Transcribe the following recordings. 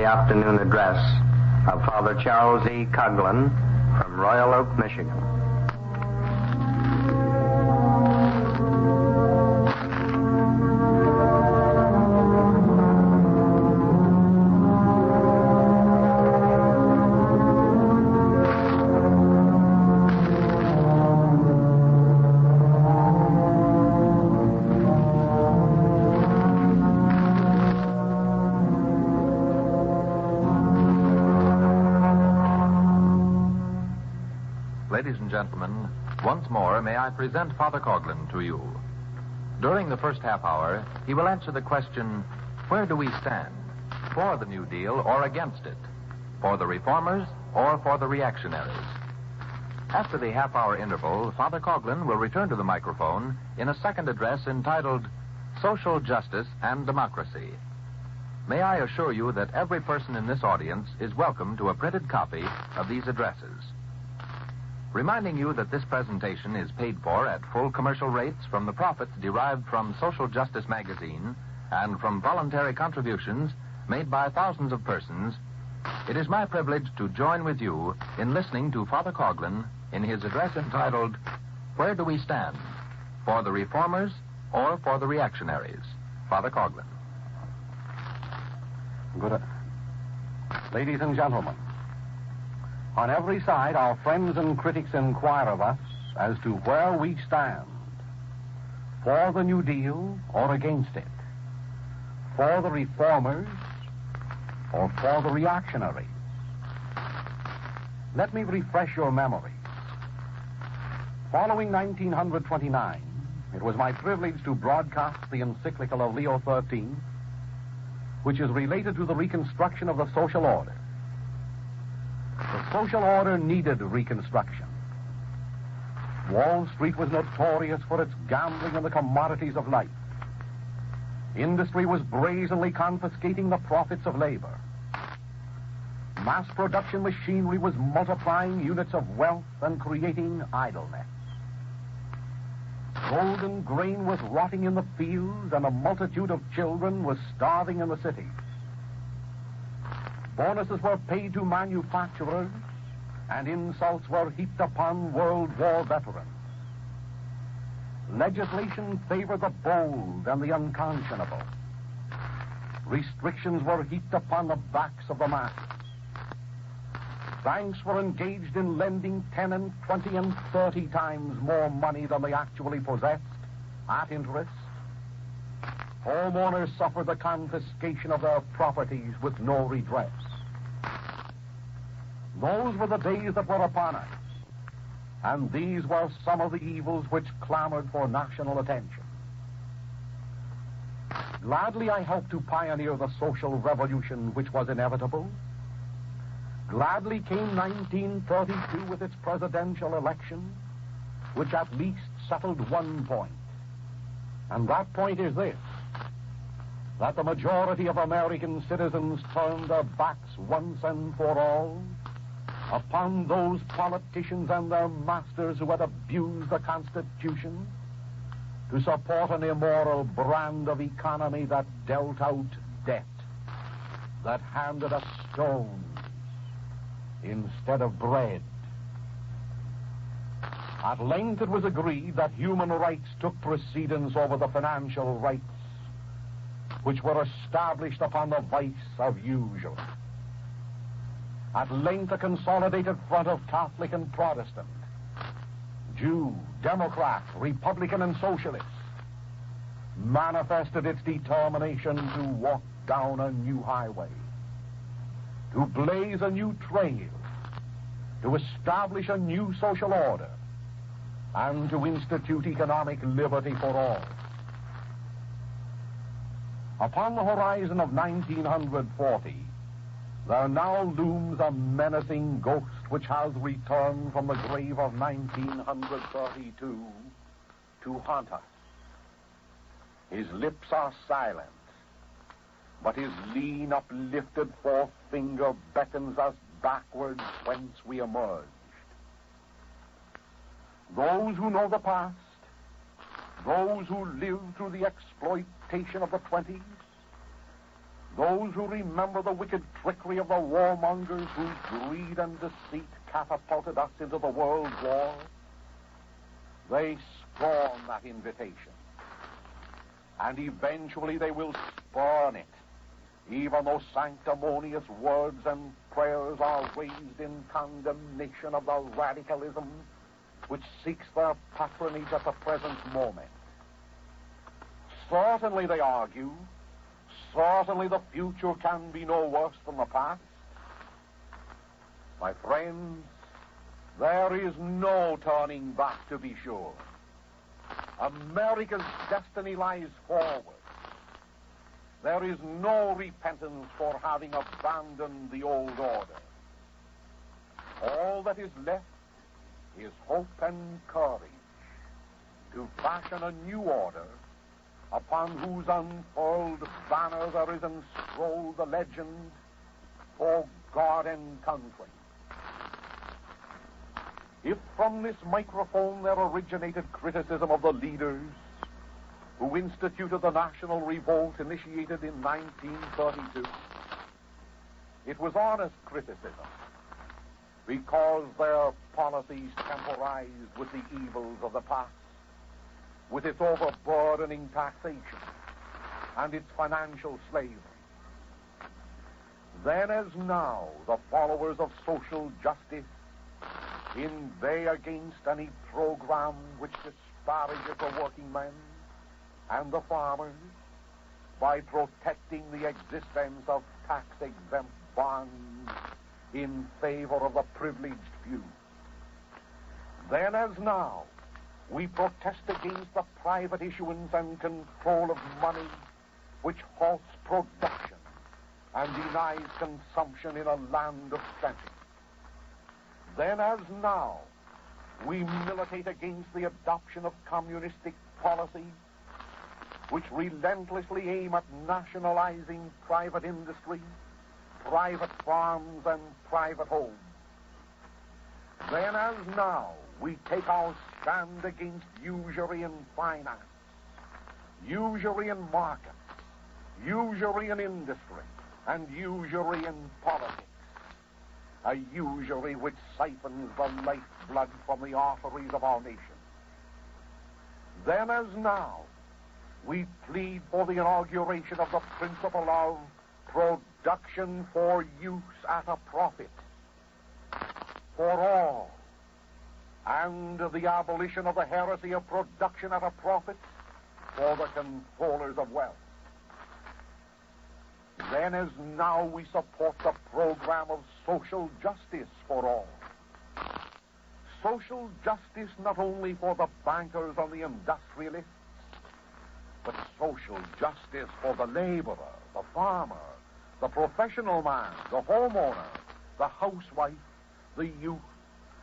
The afternoon address of Father Charles E. Coughlin from Royal Oak, Michigan. Ladies and gentlemen, once more may I present Father Coughlin to you. During the first half hour, he will answer the question, where do we stand? For the New Deal or against it? For the reformers or for the reactionaries? After the half-hour interval, Father Coughlin will return to the microphone in a second address entitled Social Justice and Democracy. May I assure you that every person in this audience is welcome to a printed copy of these addresses. Reminding you that this presentation is paid for at full commercial rates from the profits derived from Social Justice magazine and from voluntary contributions made by thousands of persons, it is my privilege to join with you in listening to Father Coughlin in his address entitled, Where Do We Stand? For the Reformers or for the Reactionaries? Father Coughlin. Good. Ladies and gentlemen, on every side, our friends and critics inquire of us as to where we stand. For the New Deal or against it? For the reformers or for the reactionaries? Let me refresh your memories. Following 1929, it was my privilege to broadcast the encyclical of Leo XIII, which is related to the reconstruction of the social order. The social order needed reconstruction. Wall Street was notorious for its gambling in the commodities of life. Industry was brazenly confiscating the profits of labor. Mass production machinery was multiplying units of wealth and creating idleness. Golden grain was rotting in the fields, and a multitude of children was starving in the cities. Bonuses were paid to manufacturers, and insults were heaped upon World War veterans. Legislation favored the bold and the unconscionable. Restrictions were heaped upon the backs of the masses. Banks were engaged in lending 10 and 20 and 30 times more money than they actually possessed at interest. Homeowners suffered the confiscation of their properties with no redress. Those were the days that were upon us, and these were some of the evils which clamored for national attention. Gladly I helped to pioneer the social revolution which was inevitable. Gladly came 1932 with its presidential election, which at least settled one point. And that point is this: that the majority of American citizens turned their backs once and for all upon those politicians and their masters who had abused the Constitution to support an immoral brand of economy that dealt out debt, that handed us stones instead of bread. At length it was agreed that human rights took precedence over the financial rights which were established upon the vice of usury. At length a consolidated front of Catholic and Protestant, Jew, Democrat, Republican, and Socialist manifested its determination to walk down a new highway, to blaze a new trail, to establish a new social order, and to institute economic liberty for all. Upon the horizon of 1940, there now looms a menacing ghost which has returned from the grave of 1932 to haunt us. His lips are silent, but his lean, uplifted forefinger beckons us backwards whence we emerged. Those who know the past, those who lived through the exploitation of the 20s, Those who remember the wicked trickery of the warmongers whose greed and deceit catapulted us into the world war, they scorn that invitation. And eventually they will spurn it, even though sanctimonious words and prayers are raised in condemnation of the radicalism which seeks their patronage at the present moment. Certainly, they argue, certainly the future can be no worse than the past. My friends, there is no turning back, to be sure. America's destiny lies forward. There is no repentance for having abandoned the old order. All that is left is hope and courage to fashion a new order upon whose unfurled banner there is enscrolled the legend, "For God and Country." If from this microphone there originated criticism of the leaders who instituted the national revolt initiated in 1932, it was honest criticism, because their policies temporized with the evils of the past, with its overburdening taxation and its financial slavery. Then as now, the followers of social justice inveigh against any program which disparages the working men and the farmers by protecting the existence of tax-exempt bonds in favor of the privileged few. Then as now, we protest against the private issuance and control of money which halts production and denies consumption in a land of plenty. Then as now, we militate against the adoption of communistic policies which relentlessly aim at nationalizing private industry, private farms, and private homes. Then as now, we take our stand against usury in finance, usury in markets, usury in industry, and usury in politics. A usury which siphons the lifeblood from the arteries of our nation. Then as now, we plead for the inauguration of the principle of production for use at a profit for all, and the abolition of the heresy of production at a profit for the controllers of wealth. Then as now, we support the program of social justice for all. Social justice not only for the bankers and the industrialists, but social justice for the laborer, the farmer, the professional man, the homeowner, the housewife, the youth,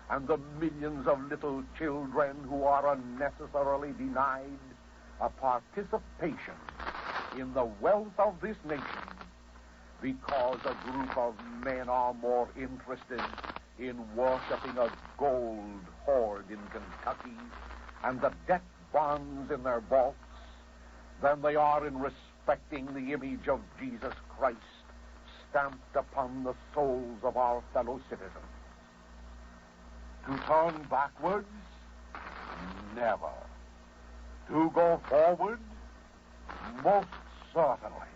and the millions of little children who are unnecessarily denied a participation in the wealth of this nation because a group of men are more interested in worshiping a gold hoard in Kentucky and the debt bonds in their vaults than they are in respecting the image of Jesus Christ stamped upon the souls of our fellow citizens. To turn backwards? Never. To go forward? Most certainly.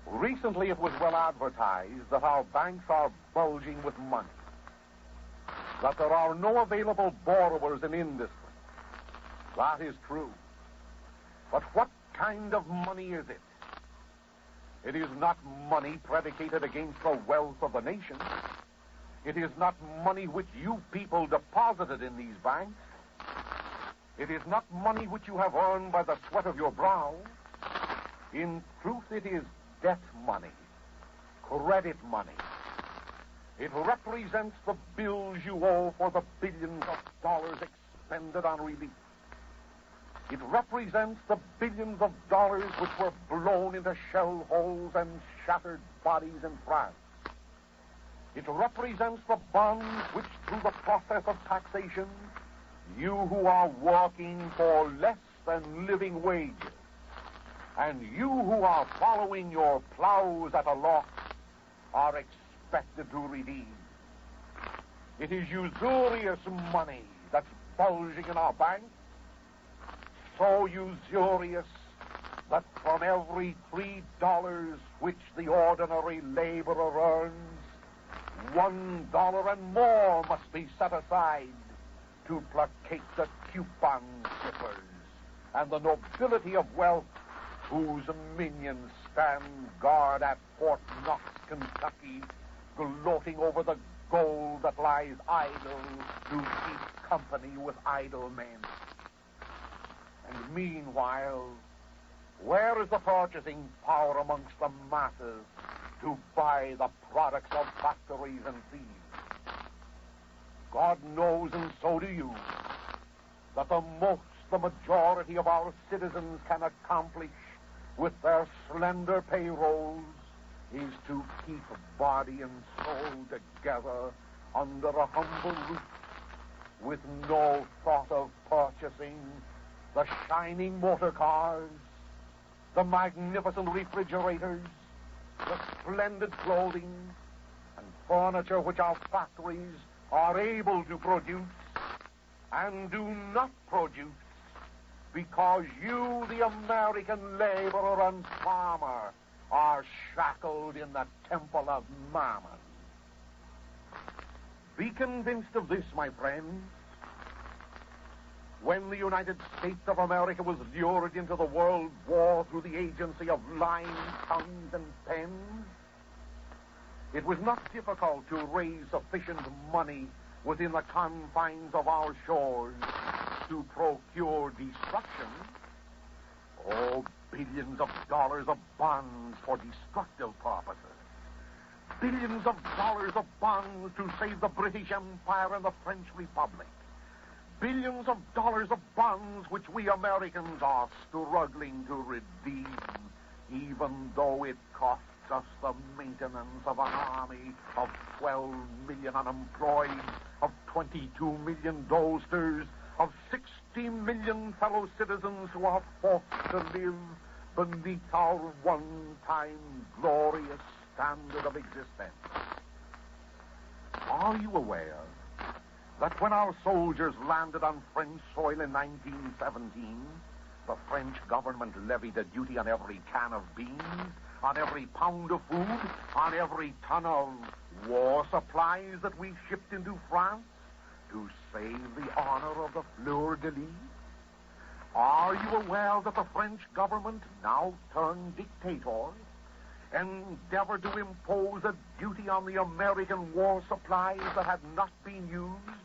Recently it was well advertised that our banks are bulging with money, that there are no available borrowers in industry. That is true. But what kind of money is it? It is not money predicated against the wealth of the nation. It is not money which you people deposited in these banks. It is not money which you have earned by the sweat of your brow. In truth, it is debt money, credit money. It represents the bills you owe for the billions of dollars expended on relief. It represents the billions of dollars which were blown into shell holes and shattered bodies in France. It represents the bonds which, through the process of taxation, you who are working for less than living wages And you who are following your plows at a loss are expected to redeem. It is usurious money that's bulging in our banks, so usurious that from every $3 which the ordinary laborer earns, $1 and more must be set aside to placate the coupon shippers and the nobility of wealth whose minions stand guard at Fort Knox, Kentucky, gloating over the gold that lies idle to keep company with idle men. And meanwhile, where is the purchasing power amongst the masses to buy the products of factories and thieves? God knows, and so do you, that the majority of our citizens can accomplish with their slender payrolls is to keep body and soul together under a humble roof, with no thought of purchasing the shining motor cars, the magnificent refrigerators, the splendid clothing and furniture which our factories are able to produce and do not produce because you, the American laborer and farmer, are shackled in the temple of Mammon. Be convinced of this, my friends. When the United States of America was lured into the World War through the agency of lying tongues and pens, it was not difficult to raise sufficient money within the confines of our shores to procure destruction. Oh, billions of dollars of bonds for destructive purposes. Billions of dollars of bonds to save the British Empire and the French Republic. Billions of dollars of bonds which we Americans are struggling to redeem, even though it costs us the maintenance of an army of 12 million unemployed, of 22 million dosters, of 60 million fellow citizens who are forced to live beneath our one-time glorious standard of existence. Are you aware that when our soldiers landed on French soil in 1917, the French government levied a duty on every can of beans, on every pound of food, on every ton of war supplies that we shipped into France to save the honor of the fleur-de-lis? Are you aware that the French government, now turned dictator, endeavored to impose a duty on the American war supplies that had not been used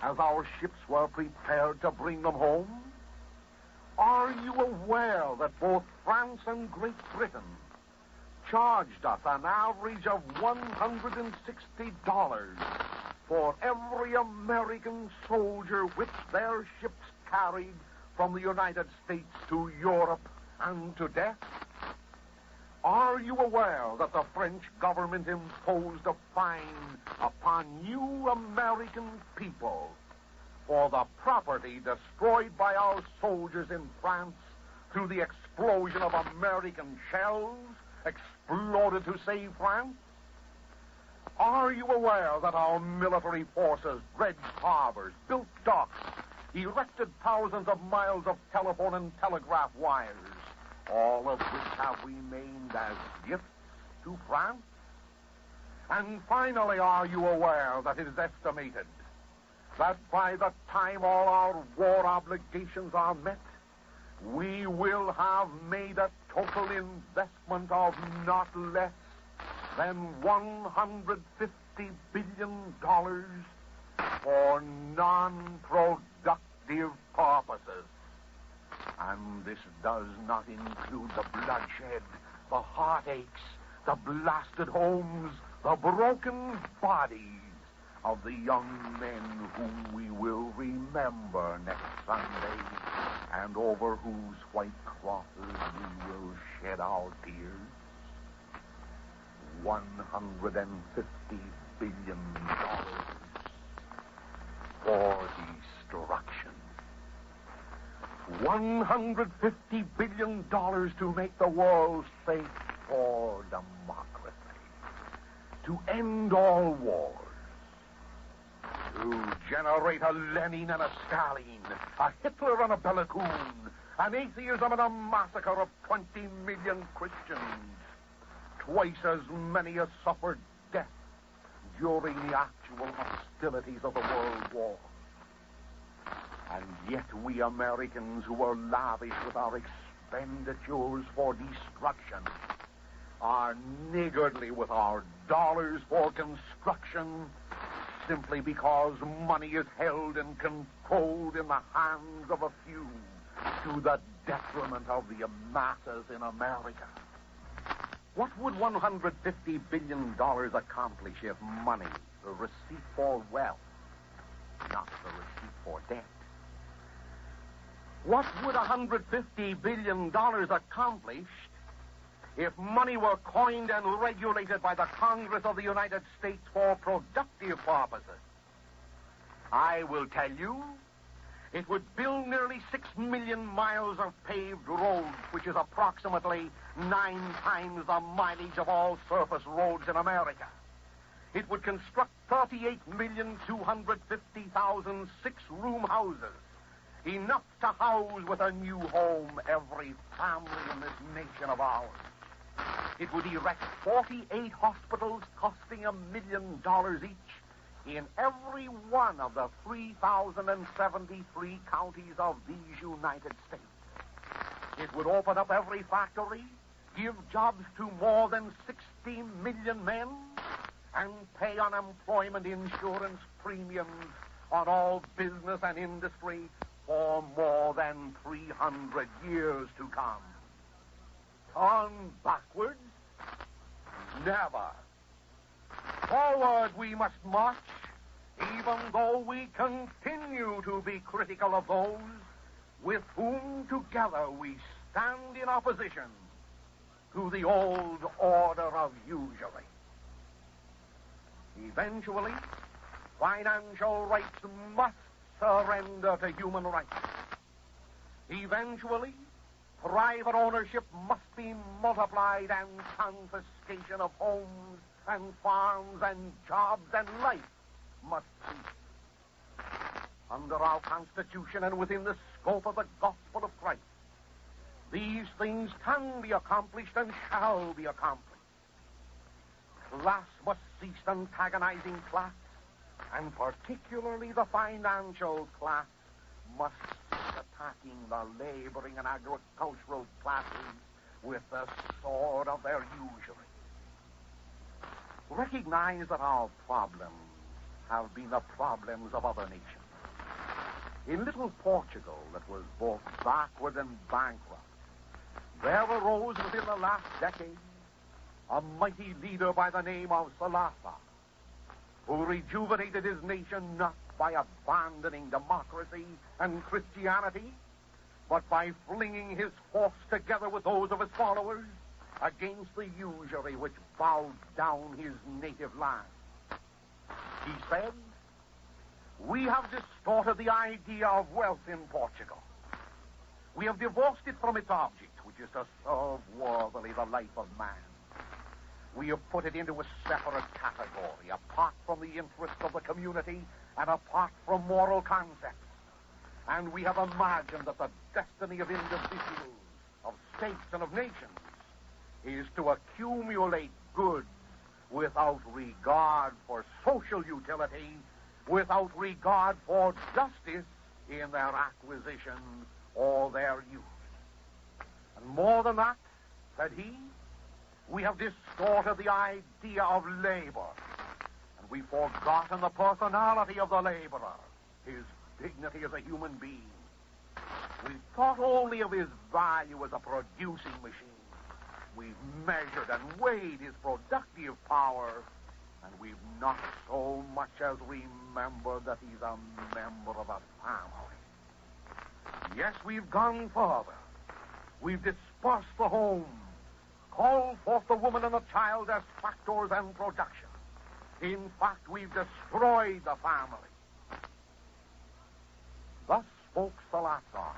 as our ships were prepared to bring them home? Are you aware that both France and Great Britain charged us an average of $160 for every American soldier which their ships carried from the United States to Europe and to death? Are you aware that the French government imposed a fine upon you American people for the property destroyed by our soldiers in France through the explosion of American shells exploded to save France? Are you aware that our military forces dredged harbors, built docks, erected thousands of miles of telephone and telegraph wires, all of which have remained as gifts to France? And finally, are you aware that it is estimated that by the time all our war obligations are met, we will have made a total investment of not less than $150 billion for non-productive purposes? And this does not include the bloodshed, the heartaches, the blasted homes, the broken bodies of the young men whom we will remember next Sunday, and over whose white crosses we will shed our tears. $150 billion for destruction. $150 billion to make the world safe for democracy, to end all wars, to generate a Lenin and a Stalin, a Hitler and a Bela Kun, an atheism and a massacre of 20 million Christians, twice as many as suffered death during the actual hostilities of the World War. And yet we Americans, who are lavish with our expenditures for destruction, are niggardly with our dollars for construction, simply because money is held and controlled in the hands of a few, to the detriment of the masses in America. What would $150 billion accomplish if money, the receipt for wealth, not the receipt for debt? What would $150 billion accomplish if money were coined and regulated by the Congress of the United States for productive purposes? I will tell you, it would build nearly 6 million miles of paved roads, which is approximately 9 times the mileage of all surface roads in America. It would construct 38,250,000 six-room houses, enough to house with a new home every family in this nation of ours. It would erect 48 hospitals costing $1 million each in every one of the 3,073 counties of these United States. It would open up every factory, give jobs to more than 60 million men, and pay unemployment insurance premiums on all business and industry for more than 300 years to come. Turn backwards? Never. Forward we must march, even though we continue to be critical of those with whom together we stand in opposition to the old order of usury. Eventually, financial rights must surrender to human rights. Eventually, private ownership must be multiplied and confiscation of homes and farms and jobs and life must cease. Under our Constitution and within the scope of the gospel of Christ, these things can be accomplished and shall be accomplished. Class must cease antagonizing class, and particularly the financial class must cease attacking the laboring and agricultural classes with the sword of their usury. Recognize that our problems have been the problems of other nations. In little Portugal, that was both backward and bankrupt, there arose within the last decade a mighty leader by the name of Salazar, who rejuvenated his nation not by abandoning democracy and Christianity, but by flinging his force together with those of his followers against the usury which bowed down his native land. He said, "We have distorted the idea of wealth in Portugal. We have divorced it from its object, which is to serve worthily the life of man. We have put it into a separate category, apart from the interests of the community and apart from moral concepts. And we have imagined that the destiny of individuals, of states, and of nations is to accumulate goods without regard for social utility, without regard for justice in their acquisition or their use. And more than that," said he, "we have distorted the idea of labor, and we've forgotten the personality of the laborer, his dignity as a human being. We've thought only of his value as a producing machine. We've measured and weighed his productive power, and we've not so much as remembered that he's a member of a family. Yes, we've gone further. We've dispersed the home, called forth the woman and the child as factors and production. In fact, we've destroyed the family." Thus spoke Salazar,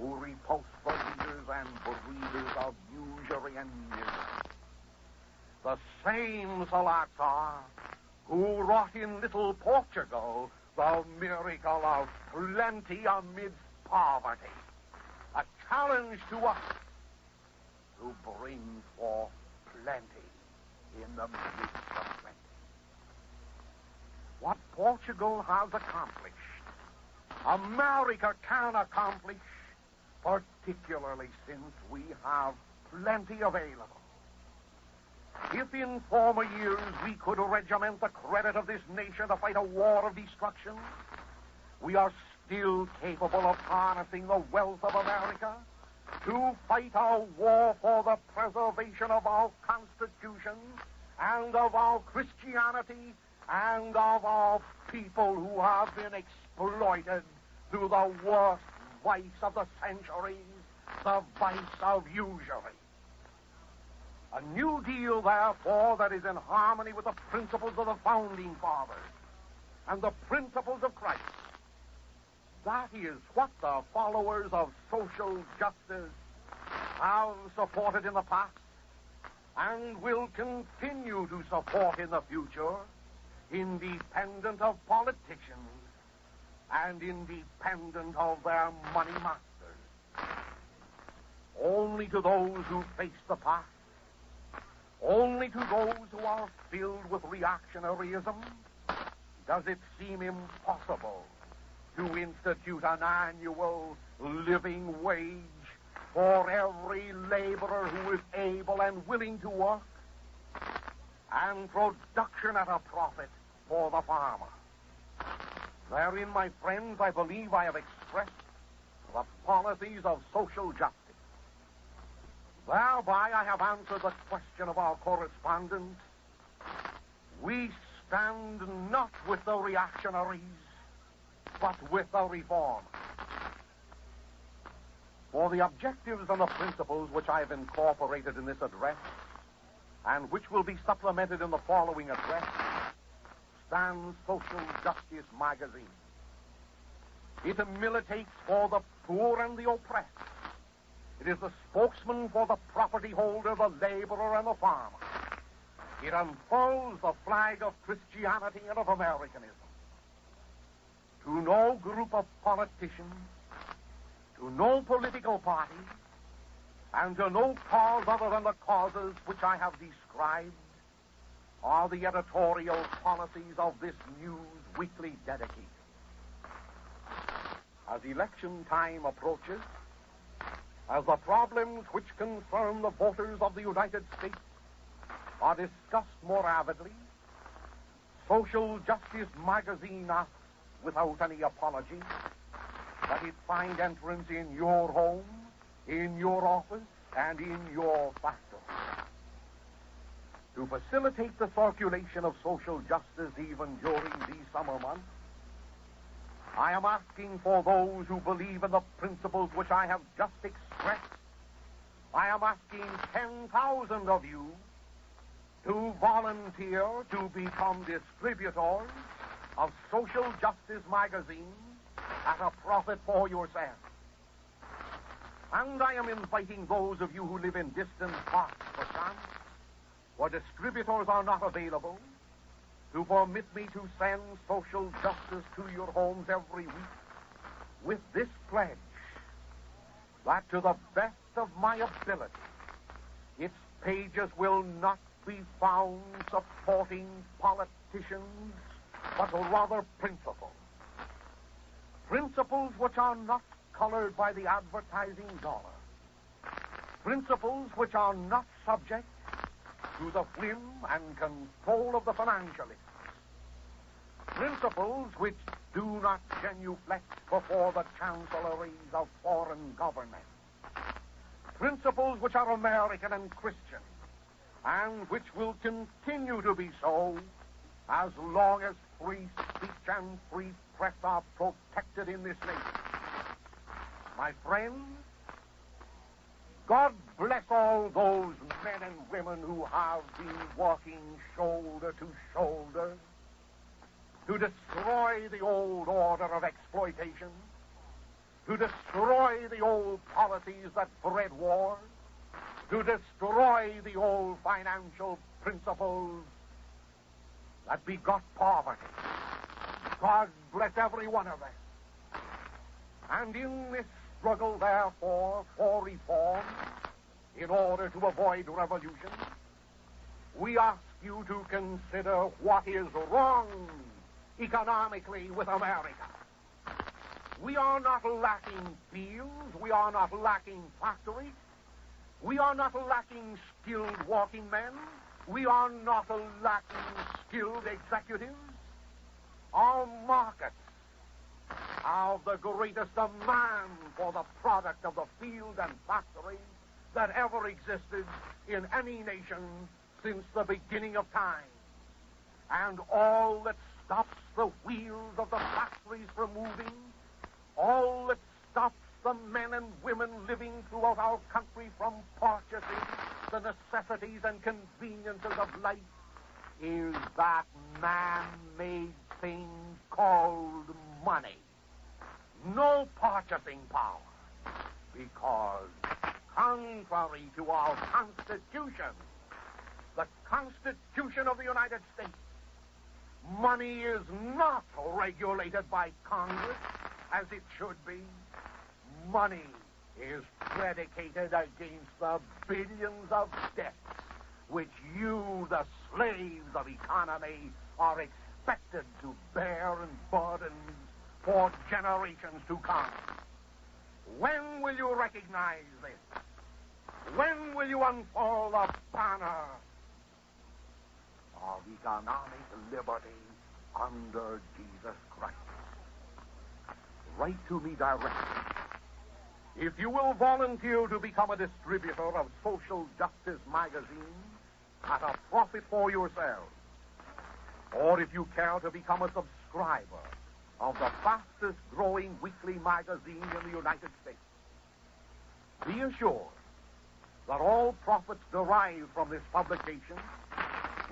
who repulse the leaders and breeders of usury and misery. The same Salazar who wrought in little Portugal the miracle of plenty amidst poverty. A challenge to us to bring forth plenty in the midst of plenty. What Portugal has accomplished, America can accomplish, particularly since we have plenty available. If in former years we could regiment the credit of this nation to fight a war of destruction, we are still capable of harnessing the wealth of America to fight our war for the preservation of our Constitution and of our Christianity and of our people who have been exploited through the worst vice of the centuries, the vice of usury. A New Deal, therefore, that is in harmony with the principles of the Founding Fathers and the principles of Christ. That is what the followers of social justice have supported in the past and will continue to support in the future, independent of politicians and independent of their money masters. Only to those who face the past, only to those who are filled with reactionaryism, does it seem impossible to institute an annual living wage for every laborer who is able and willing to work, and production at a profit for the farmer. Therein, my friends, I believe I have expressed the policies of social justice. Thereby I have answered the question of our correspondent. We stand not with the reactionaries, but with the reformers. For the objectives and the principles which I have incorporated in this address, and which will be supplemented in the following address, stands Social Justice Magazine. It militates for the poor and the oppressed. It is the spokesman for the property holder, the laborer, and the farmer. It unfurls the flag of Christianity and of Americanism. To no group of politicians, to no political party, and to no cause other than the causes which I have described, are the editorial policies of this news weekly dedicated. As election time approaches, as the problems which concern the voters of the United States are discussed more avidly, Social Justice Magazine asks, without any apology, that it find entrance in your home, in your office, and in your factory. To facilitate the circulation of social justice even during these summer months, I am asking for those who believe in the principles which I have just expressed. I am asking 10,000 of you to volunteer to become distributors of Social Justice Magazine at a profit for yourselves. And I am inviting those of you who live in distant parts, perchance, where distributors are not available, to permit me to send social justice to your homes every week with this pledge, that to the best of my ability, its pages will not be found supporting politicians, but rather principles. Principles which are not colored by the advertising dollar. Principles which are not subject to the whim and control of the financialists. Principles which do not genuflect before the chancelleries of foreign governments. Principles which are American and Christian, and which will continue to be so as long as free speech and free press are protected in this nation. My friends, God bless all those men and women who have been working shoulder to shoulder to destroy the old order of exploitation, to destroy the old policies that bred wars, to destroy the old financial principles that begot poverty. God bless every one of them. And in this struggle, therefore, for reform, in order to avoid revolution, we ask you to consider what is wrong economically with America. We are not lacking fields. We are not lacking factories. We are not lacking skilled working men. We are not lacking skilled executives. Our markets have the greatest demand for the product of the field and factory that ever existed in any nation since the beginning of time. And all that stops the wheels of the factories from moving, all that stops the men and women living throughout our country from purchasing the necessities and conveniences of life, is that man-made thing called money. No purchasing power, because contrary to our Constitution, the Constitution of the United States, money is not regulated by Congress as it should be. Money is predicated against the billions of debts which you, the slaves of economy, are expected to bear and burden for generations to come. When will you recognize this? When will you unfurl the banner of economic liberty under Jesus Christ? Write to me directly. If you will volunteer to become a distributor of Social Justice magazine at a profit for yourselves, or if you care to become a subscriber of the fastest growing weekly magazine in the United States, be assured that all profits derived from this publication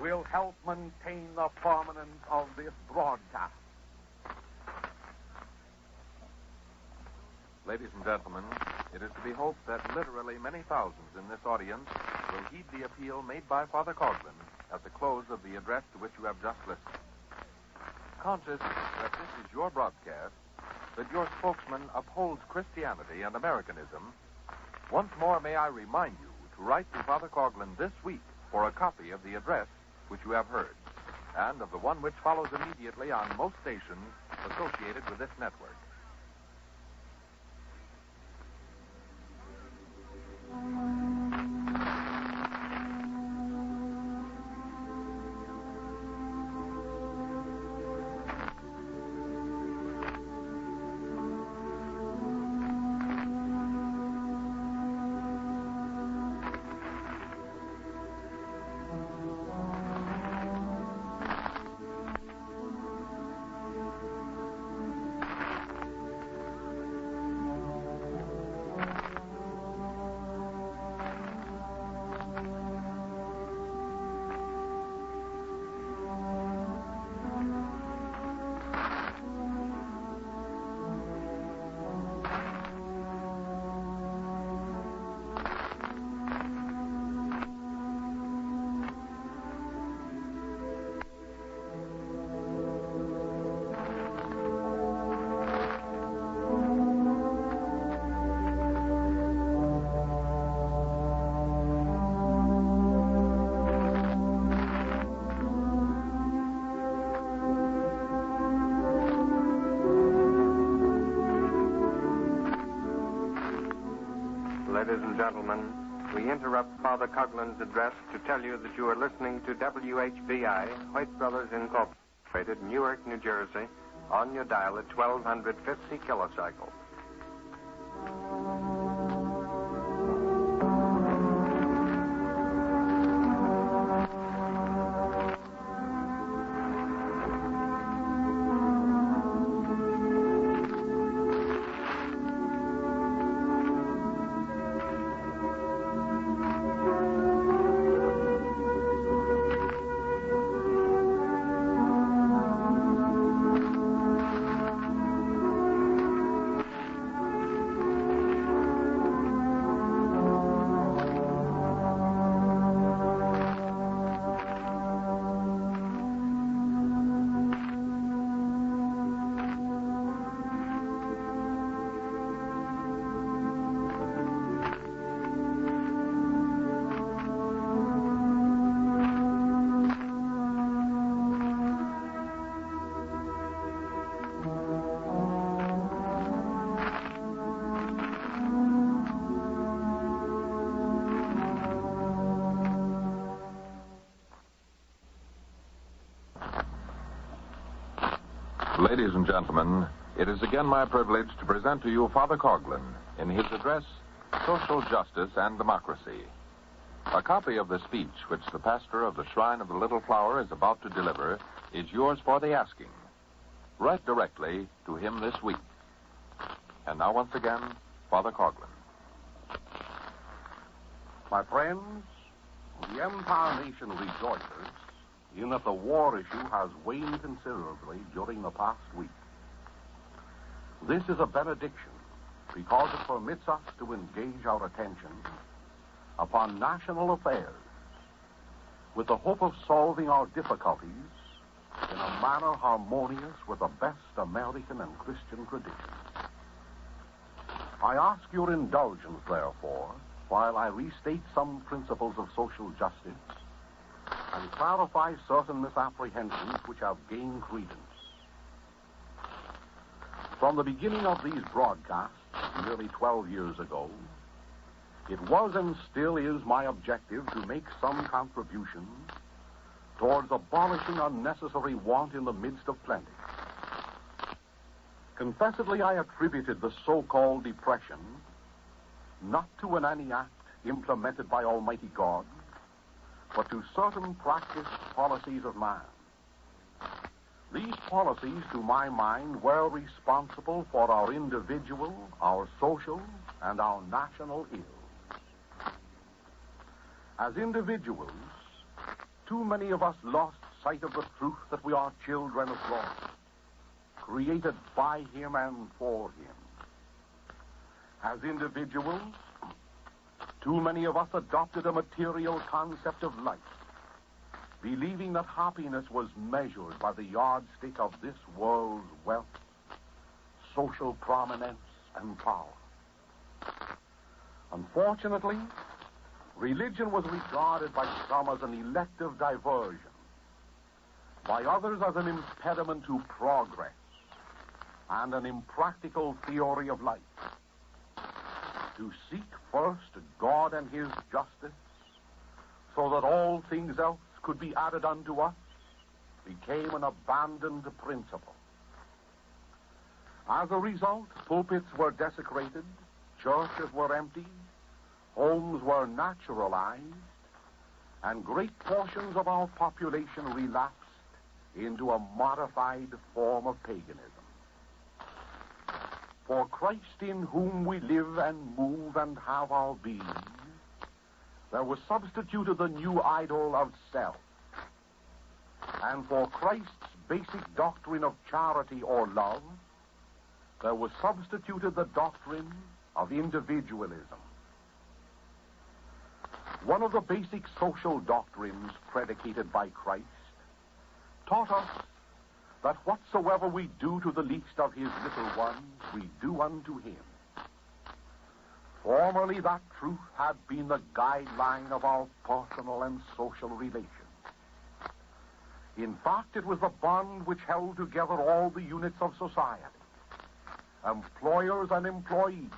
will help maintain the permanence of this broadcast. Ladies and gentlemen, it is to be hoped that literally many thousands in this audience will heed the appeal made by Father Coughlin at the close of the address to which you have just listened. Conscious that this is your broadcast, that your spokesman upholds Christianity and Americanism, once more may I remind you to write to Father Coughlin this week for a copy of the address which you have heard, and of the one which follows immediately on most stations associated with this network. Ladies and gentlemen, we interrupt Father Coughlin's address to tell you that you are listening to WHBI, White Brothers Incorporated, Newark, New Jersey, on your dial at 1250 kilocycles. Ladies and gentlemen, it is again my privilege to present to you Father Coughlin in his address, Social Justice and Democracy. A copy of the speech which the pastor of the Shrine of the Little Flower is about to deliver is yours for the asking. Write directly to him this week. And now, once again, Father Coughlin. My friends, the Empire Nation rejoices in that the war issue has waned considerably during the past week. This is a benediction because it permits us to engage our attention upon national affairs with the hope of solving our difficulties in a manner harmonious with the best American and Christian traditions. I ask your indulgence, therefore, while I restate some principles of social justice and clarify certain misapprehensions which have gained credence. From the beginning of these broadcasts, nearly 12 years ago, it was and still is my objective to make some contribution towards abolishing unnecessary want in the midst of plenty. Confessedly, I attributed the so-called depression not to any act implemented by Almighty God, but to certain practiced policies of man. These policies, to my mind, were responsible for our individual, our social, and our national ills. As individuals, too many of us lost sight of the truth that we are children of God, created by Him and for Him. As individuals, too many of us adopted a material concept of life, believing that happiness was measured by the yardstick of this world's wealth, social prominence, and power. Unfortunately, religion was regarded by some as an elective diversion, by others as an impediment to progress, and an impractical theory of life. To seek first God and His justice, so that all things else could be added unto us, became an abandoned principle. As a result, pulpits were desecrated, churches were emptied, homes were naturalized, and great portions of our population relapsed into a modified form of paganism. For Christ, in whom we live and move and have our being, there was substituted the new idol of self. And for Christ's basic doctrine of charity or love, there was substituted the doctrine of individualism. One of the basic social doctrines predicated by Christ taught us that whatsoever we do to the least of His little ones, we do unto Him. Formerly, that truth had been the guideline of our personal and social relations. In fact, it was the bond which held together all the units of society, employers and employees,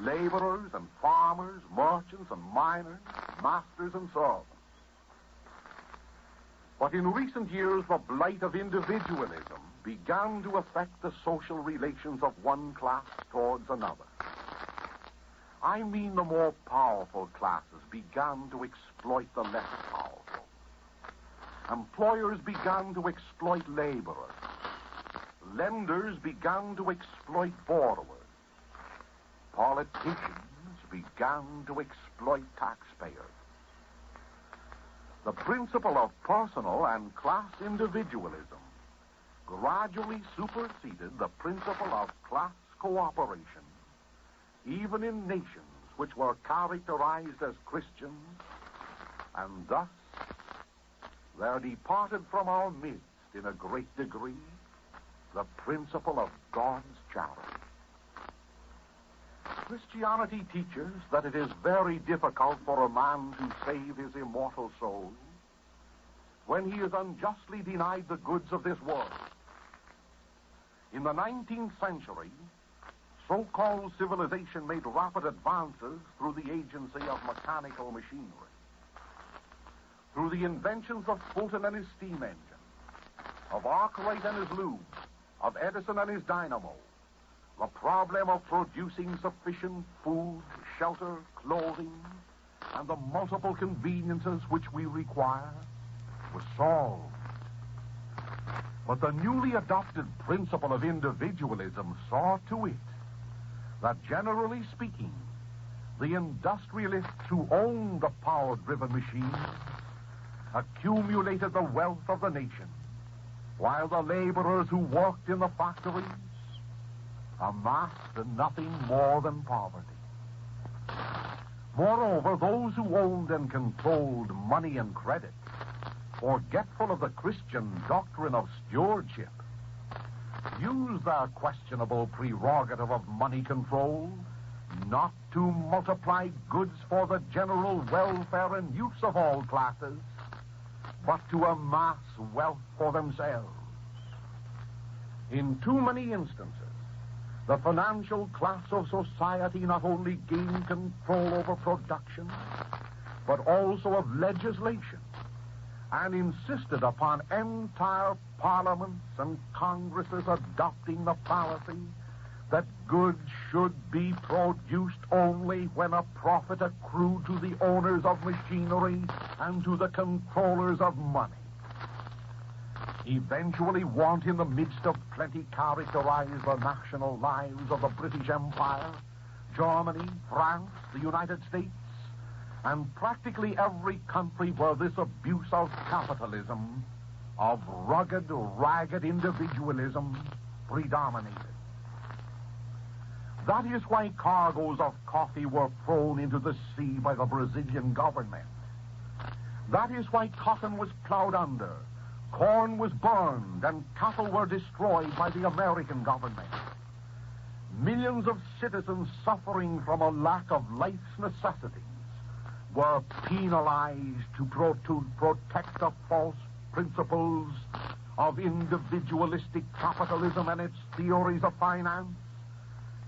laborers and farmers, merchants and miners, masters and servants. But in recent years, the blight of individualism began to affect the social relations of one class towards another. I mean, the more powerful classes began to exploit the less powerful. Employers began to exploit laborers. Lenders began to exploit borrowers. Politicians began to exploit taxpayers. The principle of personal and class individualism gradually superseded the principle of class cooperation, even in nations which were characterized as Christians, and thus there departed from our midst in a great degree the principle of God's charity. Christianity teaches that it is very difficult for a man to save his immortal soul when he is unjustly denied the goods of this world. In the 19th century, so-called civilization made rapid advances through the agency of mechanical machinery, through the inventions of Fulton and his steam engine, of Arkwright and his lube, of Edison and his dynamo, the problem of producing sufficient food, shelter, clothing, and the multiple conveniences which we require was solved. But the newly adopted principle of individualism saw to it that, generally speaking, the industrialists who owned the power-driven machines accumulated the wealth of the nation, while the laborers who worked in the factories amassed nothing more than poverty. Moreover, those who owned and controlled money and credit, forgetful of the Christian doctrine of stewardship, used their questionable prerogative of money control not to multiply goods for the general welfare and use of all classes, but to amass wealth for themselves. In too many instances, the financial class of society not only gained control over production, but also of legislation, and insisted upon entire parliaments and congresses adopting the policy that goods should be produced only when a profit accrued to the owners of machinery and to the controllers of money. Eventually, want in the midst of plenty characterized the national lives of the British Empire, Germany, France, the United States, and practically every country where this abuse of capitalism, of rugged, ragged individualism, predominated. That is why cargoes of coffee were thrown into the sea by the Brazilian government. That is why cotton was plowed under, corn was burned, and cattle were destroyed by the American government. Millions of citizens suffering from a lack of life's necessities were penalized to protect the false principles of individualistic capitalism and its theories of finance,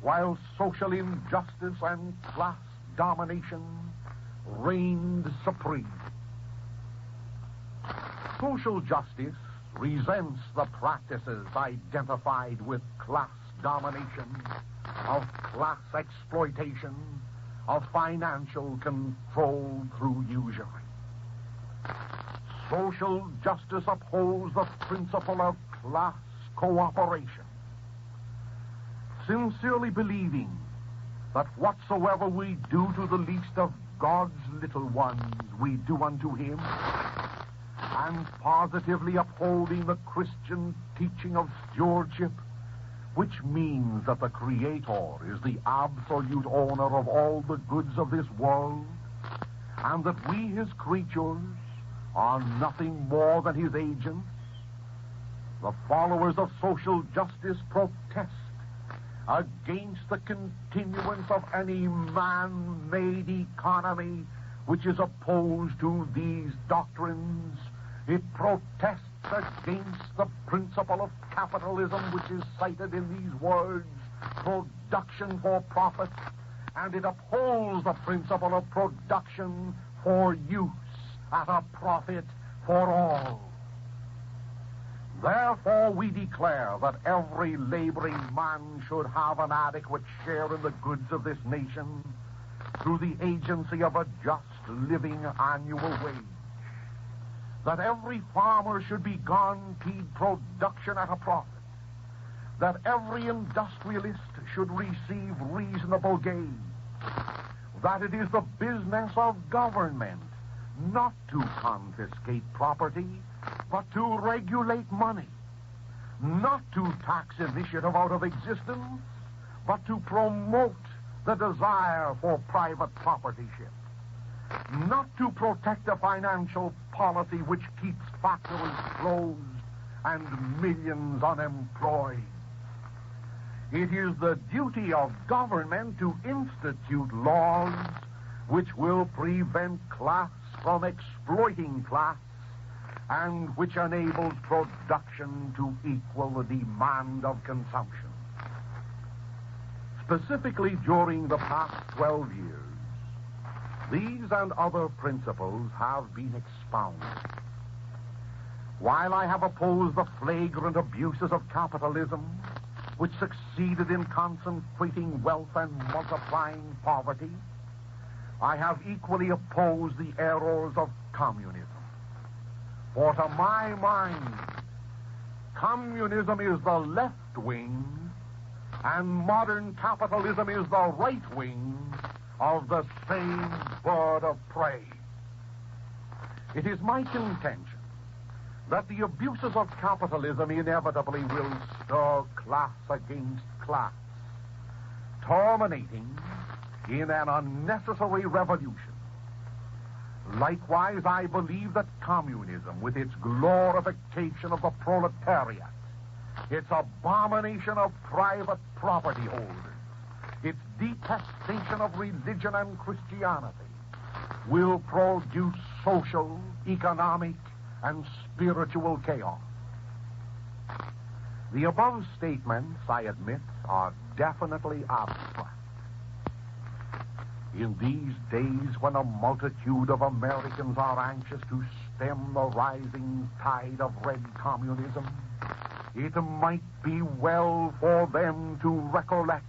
while social injustice and class domination reigned supreme. Social justice resents the practices identified with class domination, of class exploitation, of financial control through usury. Social justice upholds the principle of class cooperation, sincerely believing that whatsoever we do to the least of God's little ones, we do unto him, and positively upholding the Christian teaching of stewardship, which means that the Creator is the absolute owner of all the goods of this world, and that we, his creatures, are nothing more than his agents. The followers of social justice protest against the continuance of any man-made economy which is opposed to these doctrines. It protests against the principle of capitalism which is cited in these words, production for profit, and it upholds the principle of production for use at a profit for all. Therefore, we declare that every laboring man should have an adequate share in the goods of this nation through the agency of a just living annual wage. That every farmer should be guaranteed production at a profit. That every industrialist should receive reasonable gain. That it is the business of government not to confiscate property, but to regulate money. Not to tax initiative out of existence, but to promote the desire for private propertyship. Not to protect a financial policy which keeps factories closed and millions unemployed. It is the duty of government to institute laws which will prevent class from exploiting class and which enables production to equal the demand of consumption. Specifically during the past 12 years, these and other principles have been expounded. While I have opposed the flagrant abuses of capitalism, which succeeded in concentrating wealth and multiplying poverty, I have equally opposed the errors of communism. For to my mind, communism is the left wing, and modern capitalism is the right wing of the same bird of prey. It is my contention that the abuses of capitalism inevitably will stir class against class, terminating in an unnecessary revolution. Likewise, I believe that communism, with its glorification of the proletariat, its abomination of private property holders, its detestation of religion and Christianity, will produce social, economic, and spiritual chaos. The above statements, I admit, are definitely abstract. In these days when a multitude of Americans are anxious to stem the rising tide of red communism, it might be well for them to recollect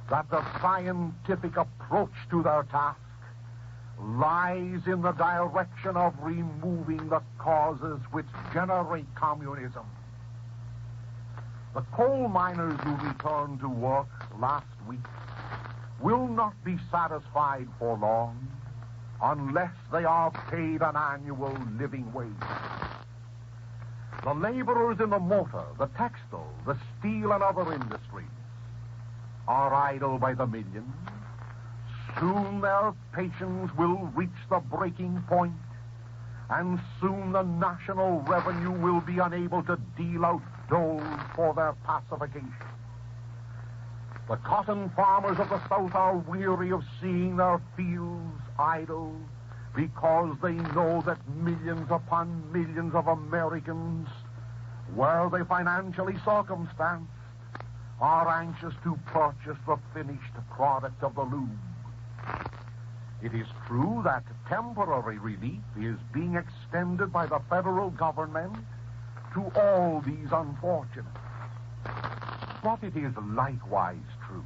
that the scientific approach to their task lies in the direction of removing the causes which generate communism. The coal miners who returned to work last week will not be satisfied for long unless they are paid an annual living wage. The laborers in the motor, the textile, the steel, and other industries are idle by the millions. Soon their patience will reach the breaking point, and soon the national revenue will be unable to deal out doles for their pacification. The cotton farmers of the South are weary of seeing their fields idle because they know that millions upon millions of Americans, were they financially circumstanced, are anxious to purchase the finished product of the loom. It is true that temporary relief is being extended by the federal government to all these unfortunates. But it is likewise true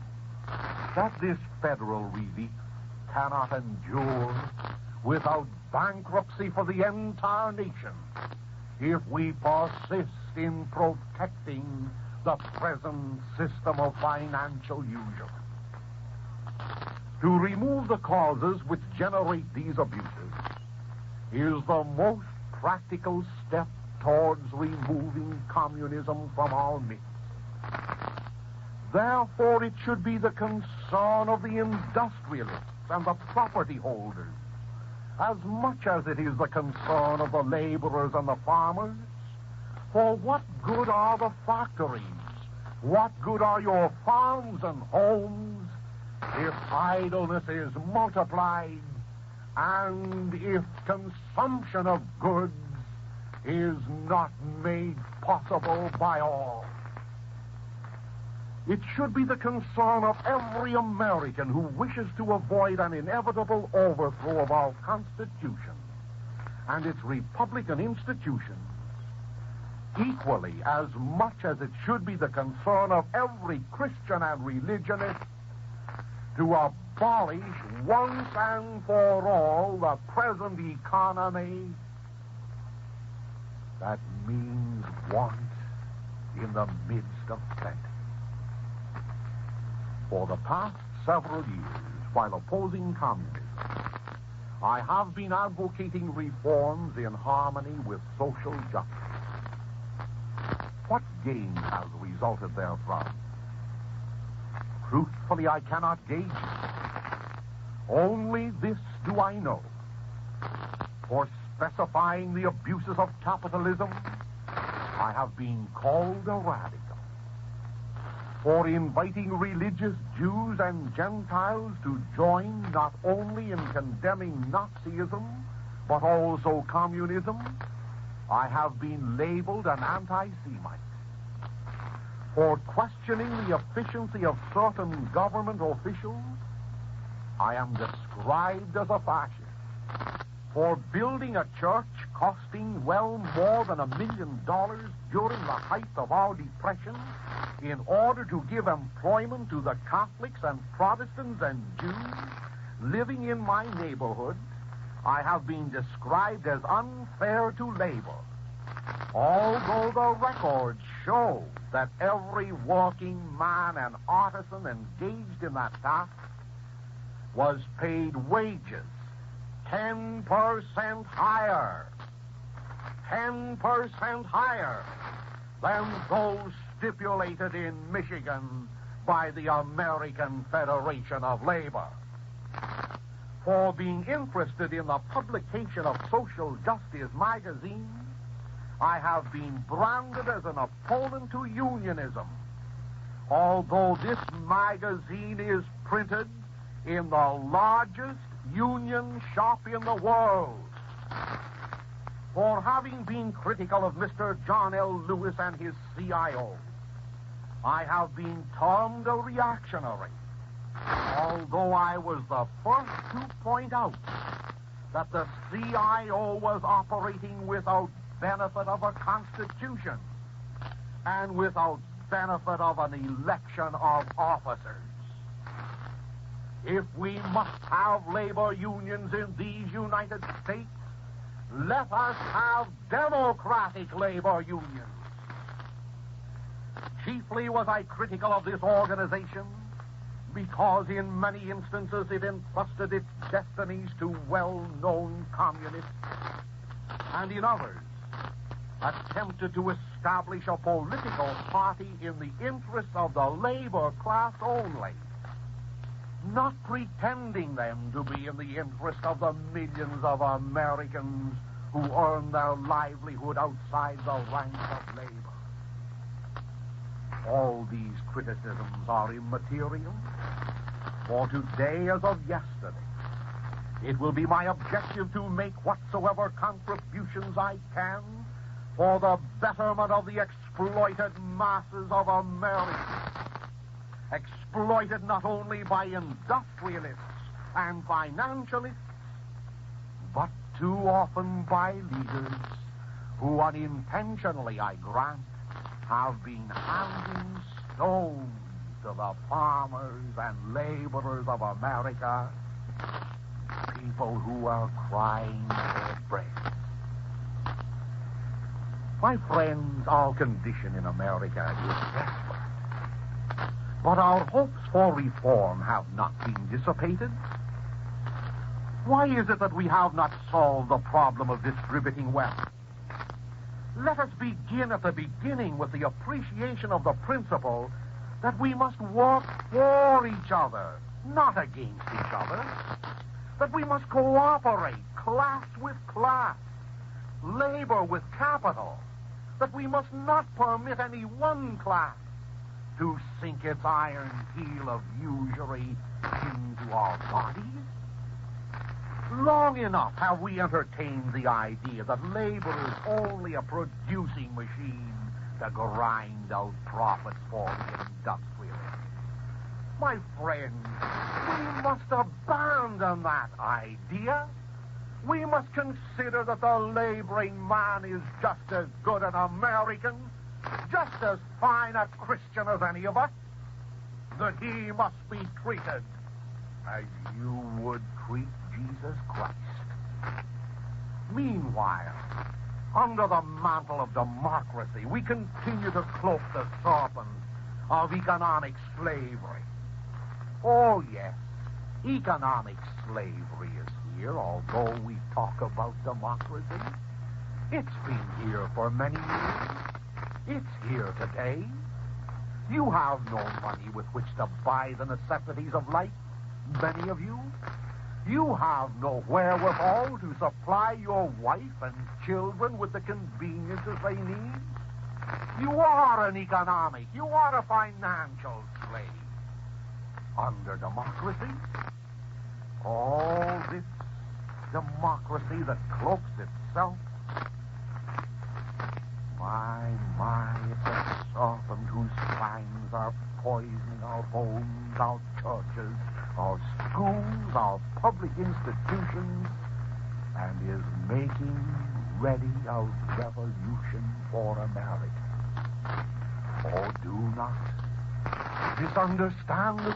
that this federal relief cannot endure without bankruptcy for the entire nation if we persist in protecting the present system of financial usury. To remove the causes which generate these abuses is the most practical step towards removing communism from our midst. Therefore, it should be the concern of the industrialists and the property holders, as much as it is the concern of the laborers and the farmers. For what good are the factories? What good are your farms and homes if idleness is multiplied and if consumption of goods is not made possible by all? It should be the concern of every American who wishes to avoid an inevitable overthrow of our Constitution and its Republican institutions, equally as much as it should be the concern of every Christian and religionist to abolish once and for all the present economy that means want in the midst of plenty. For the past several years, while opposing communism, I have been advocating reforms in harmony with social justice. What gain has resulted therefrom? Truthfully, I cannot gauge it. Only this do I know. For specifying the abuses of capitalism, I have been called a radical. For inviting religious Jews and Gentiles to join not only in condemning Nazism, but also communism, I have been labeled an anti-Semite. For questioning the efficiency of certain government officials, I am described as a fascist. for building a church costing well more than $1 million during the height of our depression in order to give employment to the Catholics and Protestants and Jews living in my neighborhood, I have been described as unfair to labor, although the records show that every working man and artisan engaged in that task was paid wages 10% higher than those stipulated in Michigan by the American Federation of Labor. For being interested in the publication of Social Justice magazine, I have been branded as an opponent to unionism, although this magazine is printed in the largest union shop in the world. For having been critical of Mr. John L. Lewis and his CIO, I have been termed a reactionary, although I was the first to point out that the CIO was operating without benefit of a constitution and without benefit of an election of officers. If we must have labor unions in these United States, let us have democratic labor unions. Chiefly was I critical of this organization because in many instances it entrusted its destinies to well-known communists, and in others attempted to establish a political party in the interests of the labor class only, not pretending them to be in the interest of the millions of Americans who earn their livelihood outside the ranks of labor. All these criticisms are immaterial, for today as of yesterday, it will be my objective to make whatsoever contributions I can for the betterment of the exploited masses of America. Exploited not only by industrialists and financialists, but too often by leaders who unintentionally, I grant, have been handing stones to the farmers and laborers of America, people who are crying for bread. My friends, our condition in America is desperate. But our hopes for reform have not been dissipated. Why is it that we have not solved the problem of distributing wealth? Let us begin at the beginning with the appreciation of the principle that we must work for each other, not against each other. That we must cooperate, class with class, labor with capital. That we must not permit any one class to sink its iron heel of usury into our bodies. Long enough have we entertained the idea that labor is only a producing machine to grind out profits for the industrialists. My friends, we must abandon that idea. We must consider that the laboring man is just as good an American, just as fine a Christian as any of us, that he must be treated as you would treat Jesus Christ. Meanwhile, under the mantle of democracy, we continue to cloak the serpent of economic slavery. Oh, yes, economic slavery is here, although we talk about democracy. It's been here for many years. It's here today. You have no money with which to buy the necessities of life, many of you. You have no wherewithal to supply your wife and children with the conveniences they need. You are an economic, you are a financial slave. Under democracy, all this democracy that cloaks itself, my, it's a serpent whose fangs are poisoning our homes, our churches, our schools, our public institutions, and is making ready a revolution for America. Oh, do not misunderstand me.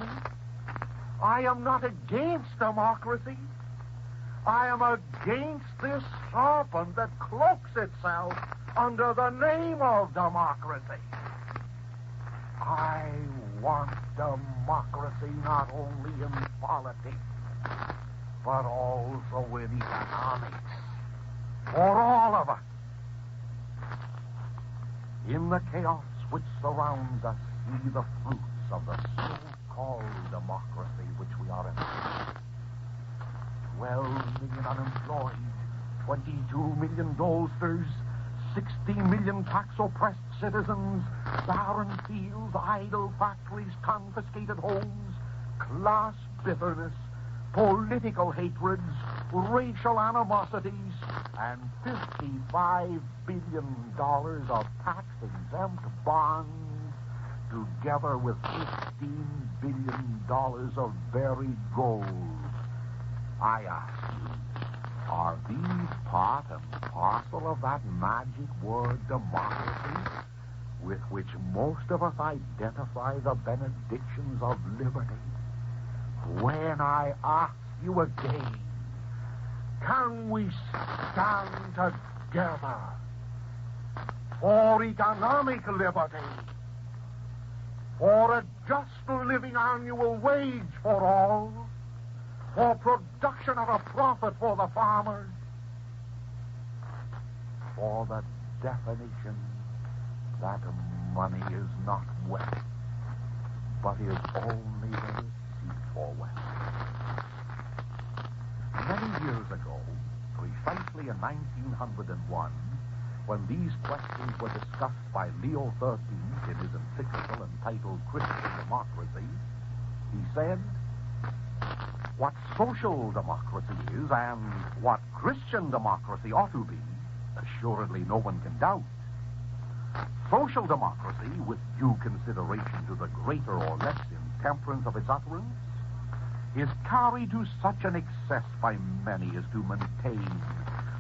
I am not against democracy. I am against this serpent that cloaks itself under the name of democracy. I want democracy not only in politics, but also in economics. For all of us. In the chaos which surrounds us, see the fruits of the so-called democracy which we are in. 12 million unemployed, 22 million dolesters, 60 million tax-oppressed citizens, barren fields, idle factories, confiscated homes, class bitterness, political hatreds, racial animosities, and $55 billion of tax-exempt bonds, together with $15 billion of buried gold. I ask you, are these part and parcel of that magic word democracy with which most of us identify the benedictions of liberty? When I ask you again, can we stand together for economic liberty, for a just living annual wage for all, for production of a profit for the farmers, for the definition that money is not wealth, but is only the deceitful wealth. Many years ago, precisely in 1901, when these questions were discussed by Leo XIII in his encyclical entitled Christian Democracy, he said, what social democracy is and what Christian democracy ought to be, assuredly no one can doubt. Social democracy, with due consideration to the greater or less intemperance of its utterance, is carried to such an excess by many as to maintain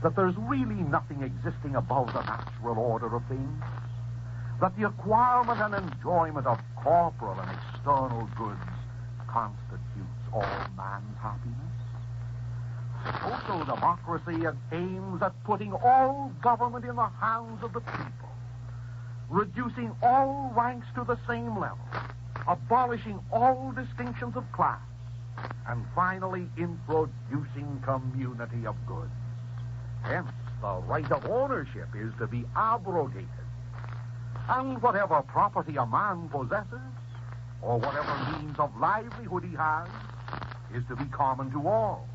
that there's really nothing existing above the natural order of things, that the acquirement and enjoyment of corporal and external goods constitutes all man's happiness. Social democracy aims at putting all government in the hands of the people, reducing all ranks to the same level, abolishing all distinctions of class, and finally introducing community of goods. Hence, the right of ownership is to be abrogated. And whatever property a man possesses, or whatever means of livelihood he has, is to be common to all.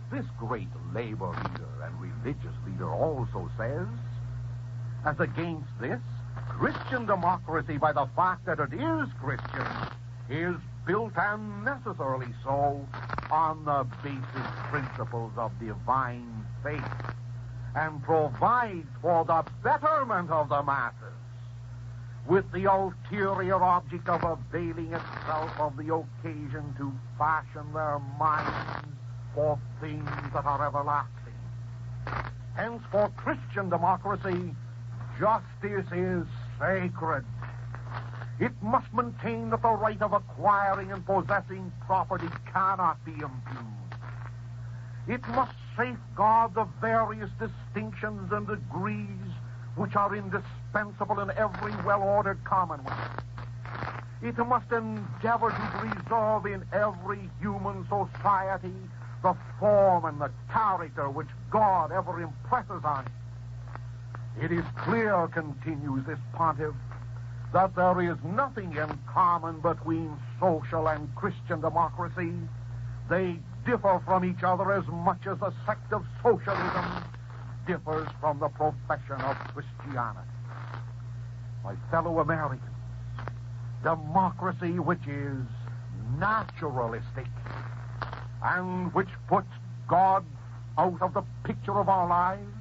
This great labor leader and religious leader also says, as against this, Christian democracy, by the fact that it is Christian, is built, and necessarily so, on the basic principles of divine faith, and provides for the betterment of the masses, with the ulterior object of availing itself of the occasion to fashion their minds for things that are everlasting. Hence, for Christian democracy, justice is sacred. It must maintain that the right of acquiring and possessing property cannot be impugned. It must safeguard the various distinctions and degrees which are indispensable in every well-ordered commonwealth. It must endeavor to preserve in every human society the form and the character which God ever impresses on it. It is clear, continues this pontiff, that there is nothing in common between social and Christian democracy. They differ from each other as much as the sect of socialism differs from the profession of Christianity. My fellow Americans, democracy which is naturalistic and which puts God out of the picture of our lives,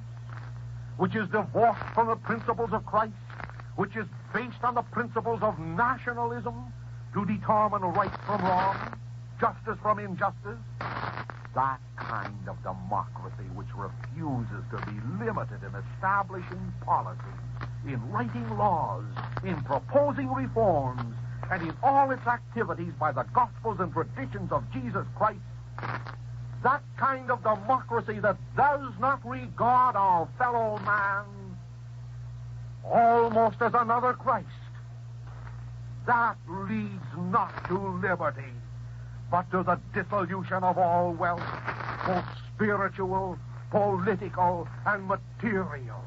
which is divorced from the principles of Christ, which is based on the principles of nationalism to determine right from wrong, justice from injustice, that kind of democracy which refuses to be limited in establishing policies, in writing laws, in proposing reforms, and in all its activities by the gospels and traditions of Jesus Christ, that kind of democracy that does not regard our fellow man almost as another Christ, that leads not to liberty, but to the dissolution of all wealth, both spiritual, political, and material.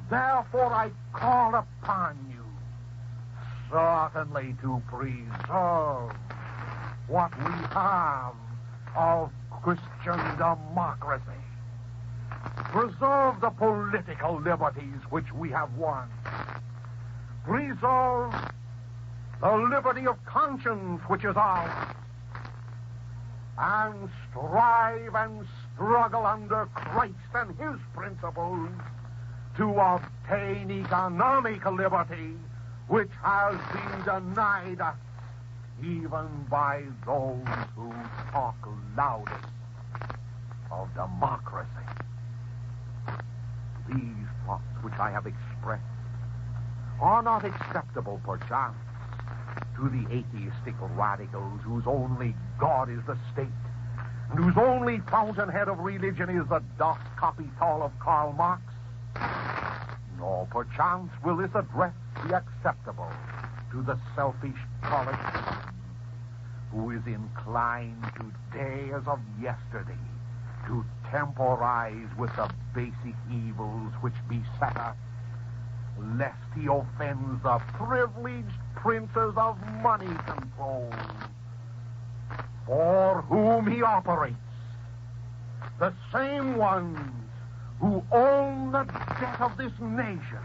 Therefore, I call upon you certainly to preserve what we have of Christian democracy. Preserve the political liberties which we have won. Preserve the liberty of conscience which is ours. And strive and struggle under Christ and his principles to obtain economic liberty which has been denied us even by those who talk loudest of democracy. These thoughts which I have expressed are not acceptable, perchance, to the atheistic radicals whose only God is the state, and whose only fountainhead of religion is the Das Kapital of Karl Marx. Nor perchance will this address be acceptable to the selfish politician who is inclined today as of yesterday to temporize with the basic evils which beset us, lest he offends the privileged princes of money control, for whom he operates, the same ones who own the debt of this nation,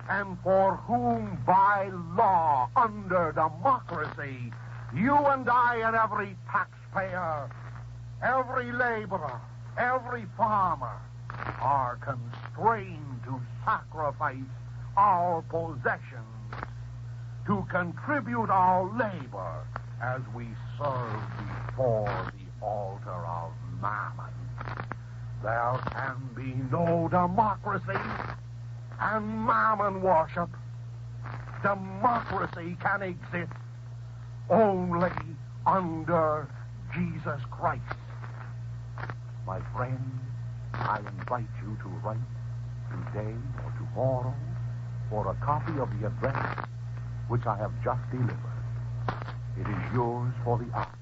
and for whom by law, under democracy, you and I and every taxpayer, every laborer, every farmer are constrained to sacrifice our possessions, to contribute our labor as we serve before the altar of Mammon. There can be no democracy and Mammon worship. Democracy can exist only under Jesus Christ. My friend, I invite you to write today or tomorrow for a copy of the address which I have just delivered. It is yours for the asking.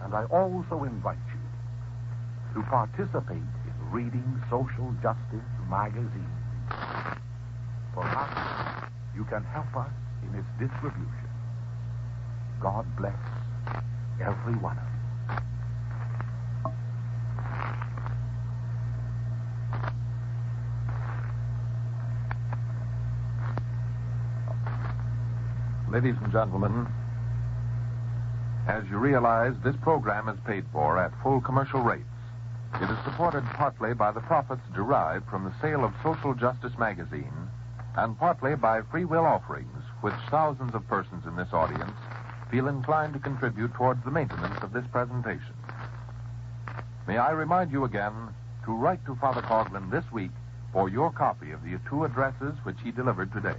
And I also invite you to participate in reading Social Justice magazine. Perhaps you can help us in its distribution. God bless every one of you. Ladies and gentlemen, as you realize, this program is paid for at full commercial rates. It is supported partly by the profits derived from the sale of Social Justice magazine and partly by free will offerings, which thousands of persons in this audience feel inclined to contribute towards the maintenance of this presentation. May I remind you again to write to Father Coughlin this week for your copy of the two addresses which he delivered today.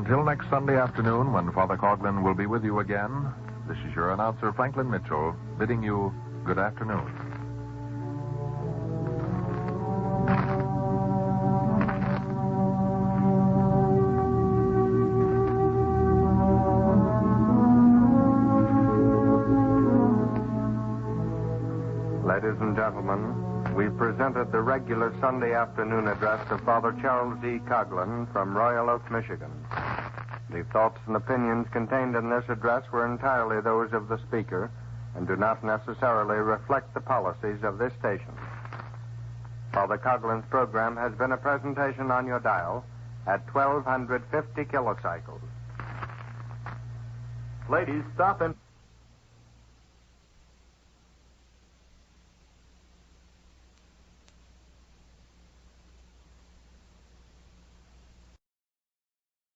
Until next Sunday afternoon, when Father Coughlin will be with you again, this is your announcer, Franklin Mitchell, bidding you good afternoon. Ladies and gentlemen, we presented the regular Sunday afternoon address of Father Charles E. Coughlin from Royal Oak, Michigan. The thoughts and opinions contained in this address were entirely those of the speaker and do not necessarily reflect the policies of this station. Father Coughlin's program has been a presentation on your dial at 1,250 kilocycles. Ladies, stop and...